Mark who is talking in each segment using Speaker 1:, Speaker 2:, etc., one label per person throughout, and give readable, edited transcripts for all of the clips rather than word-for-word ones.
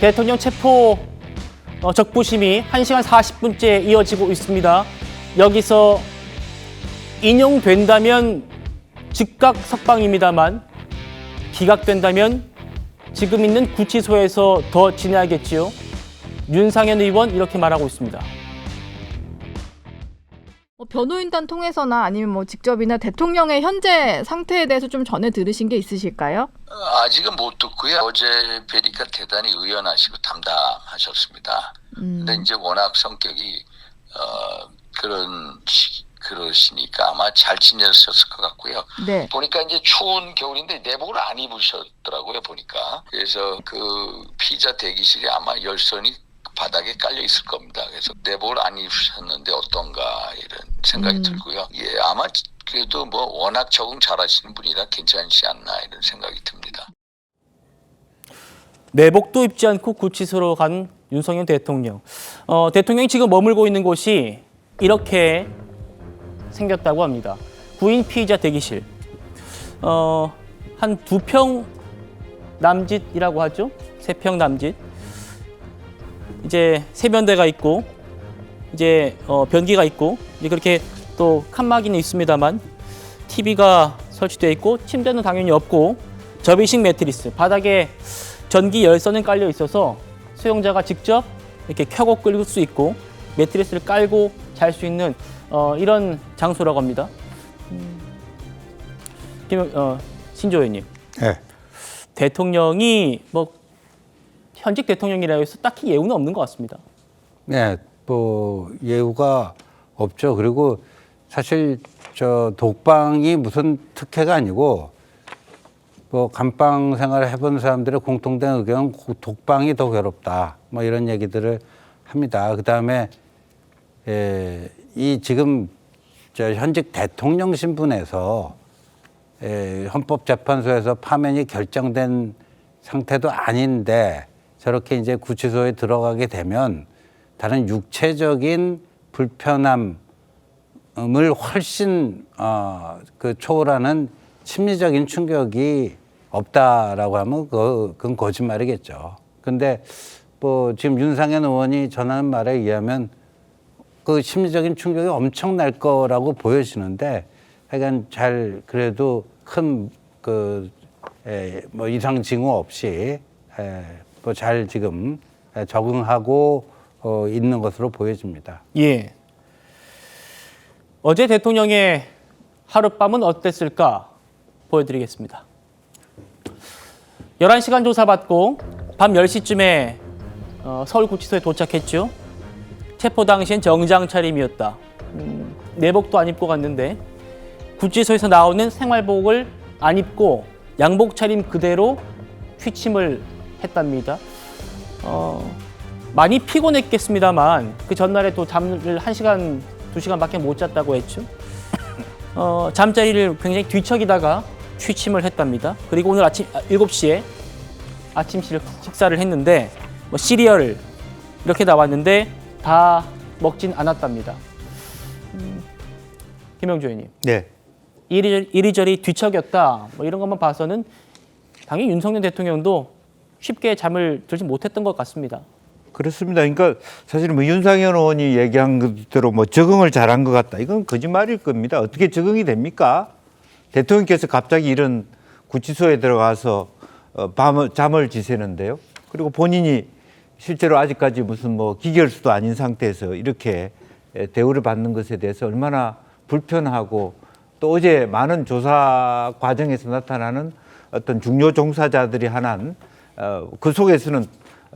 Speaker 1: 대통령 체포 적부심이 1시간 40분째 이어지고 있습니다. 여기서 인용된다면 즉각 석방입니다만 기각된다면 지금 있는 구치소에서 더 지내야겠지요. 윤상현 의원 이렇게 말하고 있습니다.
Speaker 2: 변호인단 통해서나 아니면 뭐 직접이나 대통령의 현재 상태에 대해서 좀 전해 들으신 게 있으실까요?
Speaker 3: 아직은 못 듣고요. 어제 뵈니까 대단히 의연하시고 담담하셨습니다. 근데 이제 워낙 성격이 그러시니까 아마 잘 지내셨을 것 같고요.
Speaker 2: 네.
Speaker 3: 보니까 이제 추운 겨울인데 내복을 안 입으셨더라고요, 보니까. 그래서 그 피자 대기실에 아마 열선이 바닥에 깔려 있을 겁니다. 그래서 내복을 안 입으셨는데 어떤가 이런 생각이 들고요. 예, 아마 그래도 뭐 워낙 적응 잘하시는 분이라 괜찮지 않나 이런 생각이 듭니다.
Speaker 1: 내복도 입지 않고 구치소로 간 윤석열 대통령. 대통령이 지금 머물고 있는 곳이 이렇게 생겼다고 합니다. 9인 피의자 대기실. 한 2평 남짓이라고 하죠. 3평 남짓. 이제 세면대가 있고, 이제 변기가 있고, 이제 그렇게 또 칸막이는 있습니다만, TV가 설치되어 있고, 침대는 당연히 없고, 접이식 매트리스, 바닥에 전기 열선은 깔려 있어서 수용자가 직접 이렇게 켜고 끌 수 있고, 매트리스를 깔고 잘 수 있는 이런 장소라고 합니다. 신조 의원님.
Speaker 4: 네.
Speaker 1: 대통령이 뭐 현직 대통령이라 해서 딱히 예우는 없는 것 같습니다.
Speaker 4: 네, 뭐 예우가 없죠. 그리고 사실 저 독방이 무슨 특혜가 아니고 뭐 감방 생활을 해본 사람들의 공통된 의견은 독방이 더 괴롭다. 뭐 이런 얘기들을 합니다. 그다음에 이 지금 저 현직 대통령 신분에서 헌법재판소에서 파면이 결정된 상태도 아닌데 저렇게 이제 구치소에 들어가게 되면 다른 육체적인 불편함을 훨씬 그 초월하는 심리적인 충격이 없다라고 하면 그건 거짓말이겠죠. 근데 뭐 지금 윤상현 의원이 전하는 말에 의하면 그 심리적인 충격이 엄청날 거라고 보여지는데 하여간 잘 그래도 큰 뭐 이상 징후 없이 뭐 잘 지금 적응하고 있는 것으로 보여집니다.
Speaker 1: 예. 어제 대통령의 하룻밤은 어땠을까 보여드리겠습니다. 11시간 조사받고 밤 10시쯤에 서울구치소에 도착했죠. 체포 당시엔 정장 차림이었다. 내복도 안 입고 갔는데 구치소에서 나오는 생활복을 안 입고 양복 차림 그대로 취침을 했답니다. 많이 피곤했겠습니다만 그 전날에 또 잠을 1시간, 2시간밖에 못 잤다고 했죠. 잠자리를 굉장히 뒤척이다가 취침을 했답니다. 그리고 오늘 아침 7시에 아침 식사를 했는데 뭐 시리얼 이렇게 나왔는데 다 먹진 않았답니다. 김영주 의원님.
Speaker 5: 네.
Speaker 1: 이리저리 뒤척였다. 뭐 이런 것만 봐서는 당연히 윤석열 대통령도 쉽게 잠을 들지 못했던 것 같습니다.
Speaker 5: 그렇습니다. 그러니까 사실 뭐 윤상현 의원이 얘기한 대로 뭐 적응을 잘한 것 같다. 이건 거짓말일 겁니다. 어떻게 적응이 됩니까? 대통령께서 갑자기 이런 구치소에 들어가서 잠을 지새는데요. 그리고 본인이 실제로 아직까지 무슨 뭐 기결수도 아닌 상태에서 이렇게 대우를 받는 것에 대해서 얼마나 불편하고 또 어제 많은 조사 과정에서 나타나는 어떤 중요 종사자들이 하는 그 속에서는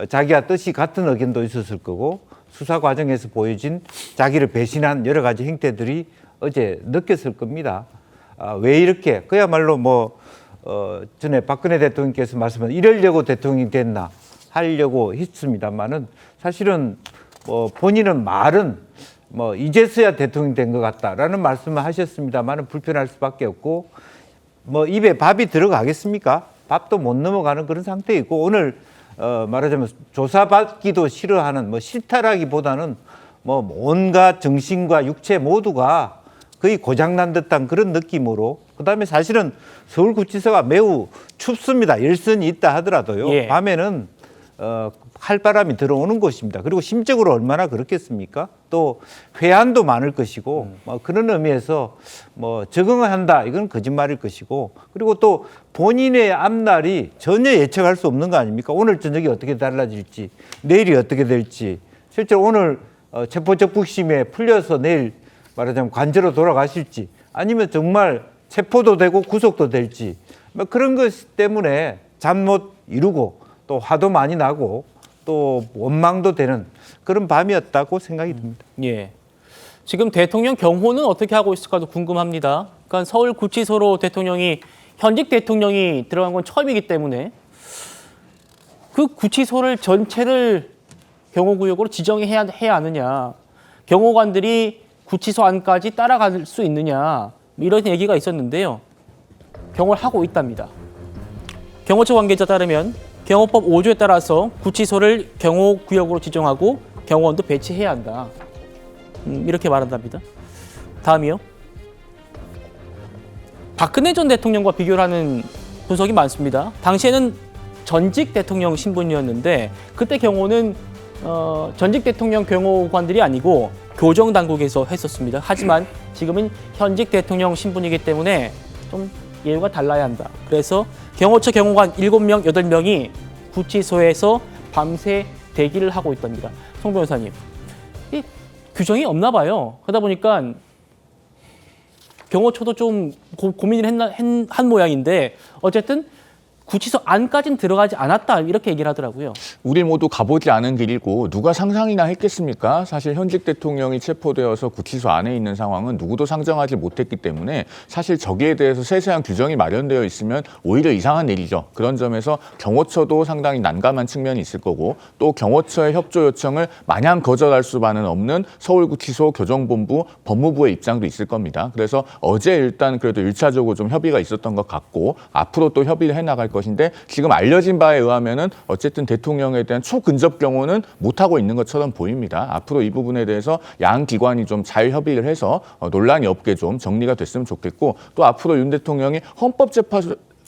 Speaker 5: 자기와 뜻이 같은 의견도 있었을 거고 수사 과정에서 보여진 자기를 배신한 여러 가지 행태들이 어제 느꼈을 겁니다. 왜 이렇게 그야말로 뭐 전에 박근혜 대통령께서 말씀하신 이러려고 대통령이 됐나 하려고 했습니다만은 사실은 본인은 말은 뭐 이제서야 대통령이 된 것 같다라는 말씀을 하셨습니다만은 불편할 수밖에 없고 뭐 입에 밥이 들어가겠습니까? 밥도 못 넘어가는 그런 상태이고 오늘 말하자면 조사받기도 싫어하는 뭐 싫다라기보다는 뭐 온갖 정신과 육체 모두가 거의 고장난 듯한 그런 느낌으로 그다음에 사실은 서울구치소가 매우 춥습니다. 열선이 있다 하더라도요.
Speaker 1: 예.
Speaker 5: 밤에는 칼바람이 들어오는 것입니다. 그리고 심적으로 얼마나 그렇겠습니까? 또 회한도 많을 것이고 뭐 그런 의미에서 뭐 적응을 한다 이건 거짓말일 것이고 그리고 또 본인의 앞날이 전혀 예측할 수 없는 거 아닙니까? 오늘 저녁이 어떻게 달라질지 내일이 어떻게 될지 실제로 오늘 체포적부심에 풀려서 내일 말하자면 관저로 돌아가실지 아니면 정말 체포도 되고 구속도 될지 뭐 그런 것 때문에 잠 못 이루고 또 화도 많이 나고 또 원망도 되는 그런 밤이었다고 생각이 듭니다.
Speaker 1: 예. 지금 대통령 경호는 어떻게 하고 있을까도 궁금합니다. 그러니까 서울구치소로 대통령이 현직 대통령이 들어간 건 처음이기 때문에 그 구치소를 전체를 경호구역으로 지정해야 하느냐, 경호관들이 구치소 안까지 따라갈 수 있느냐 이런 얘기가 있었는데요. 경호를 하고 있답니다. 경호처 관계자 따르면 경호법 5조에 따라서 구치소를 경호구역으로 지정하고 경호원도 배치해야 한다. 이렇게 말한답니다. 다음이요. 박근혜 전 대통령과 비교를 하는 분석이 많습니다. 당시에는 전직 대통령 신분이었는데 그때 경호는 전직 대통령 경호관들이 아니고 교정당국에서 했었습니다. 하지만 지금은 현직 대통령 신분이기 때문에 좀 예우가 달라야 한다. 그래서 경호처 경호관 7명, 8명이 구치소에서 밤새 대기를 하고 있답니다. 송 변호사님, 이 규정이 없나 봐요. 그러다 보니까 경호처도 좀 고민을 한 모양인데 어쨌든 구치소 안까지는 들어가지 않았다 이렇게 얘기를 하더라고요.
Speaker 6: 우리 모두 가보지 않은 길이고 누가 상상이나 했겠습니까? 사실 현직 대통령이 체포되어서 구치소 안에 있는 상황은 누구도 상정하지 못했기 때문에 사실 저기에 대해서 세세한 규정이 마련되어 있으면 오히려 이상한 일이죠. 그런 점에서 경호처도 상당히 난감한 측면이 있을 거고 또 경호처의 협조 요청을 마냥 거절할 수만은 없는 서울구치소 교정본부 법무부의 입장도 있을 겁니다. 그래서 어제 일단 그래도 1차적으로 좀 협의가 있었던 것 같고 앞으로 또 협의를 해나갈 것인데 지금 알려진 바에 의하면은 어쨌든 대통령에 대한 초근접 경호는 못하고 있는 것처럼 보입니다. 앞으로 이 부분에 대해서 양 기관이 좀 잘 협의를 해서 논란이 없게 좀 정리가 됐으면 좋겠고 또 앞으로 윤 대통령이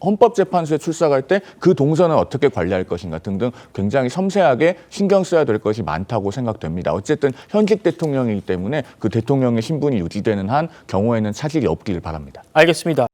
Speaker 6: 헌법재판소에 출석할 때 그 동선을 어떻게 관리할 것인가 등등 굉장히 섬세하게 신경 써야 될 것이 많다고 생각됩니다. 어쨌든 현직 대통령이기 때문에 그 대통령의 신분이 유지되는 한 경호에는 차질이 없기를 바랍니다.
Speaker 1: 알겠습니다.